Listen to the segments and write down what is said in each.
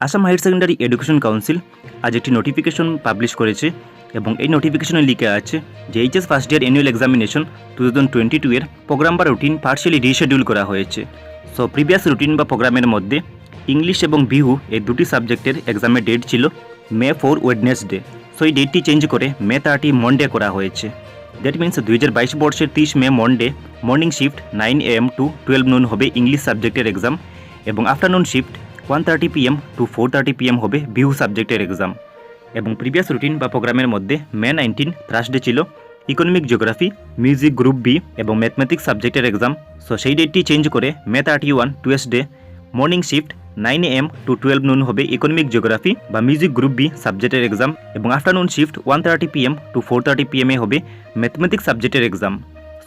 Assam higher secondary education council আজ একটি notification publish করেছে এবং এই নোটিফিকেশনে লিখে আছে যে HS first year annual examination 2022 এর প্রোগ্রাম বা রুটিন পার্শিয়ালি রিশিডিউল করা হয়েছে। সো প্রিভিয়াস রুটিন বা প্রোগ্রামের মধ্যে ইংলিশ এবং বিহু এই দুটি সাবজেক্টের এক্সামের ডেট ছিল মে 4 ওয়েডনেসডে। সো এই ডেটটি চেঞ্জ করে মে 30 মনডে করা হয়েছে। দ্যাট মিনস 2022 বর্ষের 30 May Monday morning shift 9 AM to 12 noon হবে ইংলিশ সাবজেক্টের এক্সাম এবং afternoon shift 1:30 PM to 4:30 PM হবে বিহু সাবজেক্টের এক্সাম। এবং প্রিভিয়াস রুটিন বা প্রোগ্রামের মধ্যে মে 19 থার্সডে ছিল economic geography, music group B এবং ম্যাথমেটিক্স সাবজেক্টের এক্সাম। সো সেই ডেটটি চেঞ্জ করে May 31 Tuesday morning shift 9 AM to 12 noon হবে ইকোনমিক জিওগ্রাফি বা মিউজিক গ্রুপ বি সাবজেক্টের এক্সাম এবং afternoon shift 1:30 PM to 4:30 PM হবে ম্যাথমেটিক্স সাবজেক্টের এক্সাম।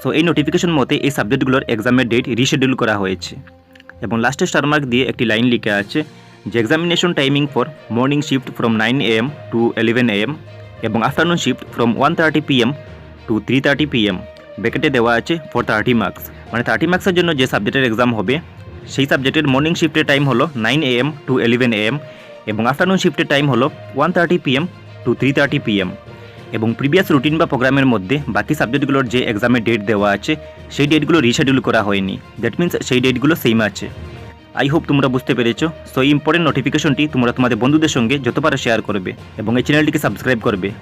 সো এই নোটিফিকেশন মতে এই সাবজেক্টগুলোর এক্সামের ডেট রিশিডিউল করা হয়েছে এবং লাস্টে স্টার মার্ক দিয়ে একটি লাইন লিখে আছে যে examination timing for morning shift from 9 AM to 11 AM এবং afternoon shift from 1:30 PM to 3:30 PM। ব্র্যাকেটে দেওয়া আছে ফর 30 মার্কস, মানে 30 মার্কসের জন্য যে সাবজেক্টের এক্সাম হবে সেই সাবজেক্টের মর্নিং শিফটের টাইম হলো 9 AM টু 11 AM এবং আফটারনুন শিফটের টাইম হলো 1:30 PM টু 3:30 PM। এবং প্রিভিয়াস রুটিন বা প্রোগ্রামের মধ্যে বাকি সাবজেক্টগুলোর যে এক্সামের ডেট দেওয়া আছে সেই ডেটগুলো রিশিডিউল করা হয়নি। দ্যাট মিনস সেই ডেটগুলো সেম আছে। আই হোপ তোমরা বুঝতে পেরেছো। সো এই ইম্পর্টেন্ট নোটিফিকেশনটি তোমরা তোমাদের বন্ধুদের সঙ্গে যত পারো শেয়ার করবে এবং এই চ্যানেলটিকে সাবস্ক্রাইব করবে।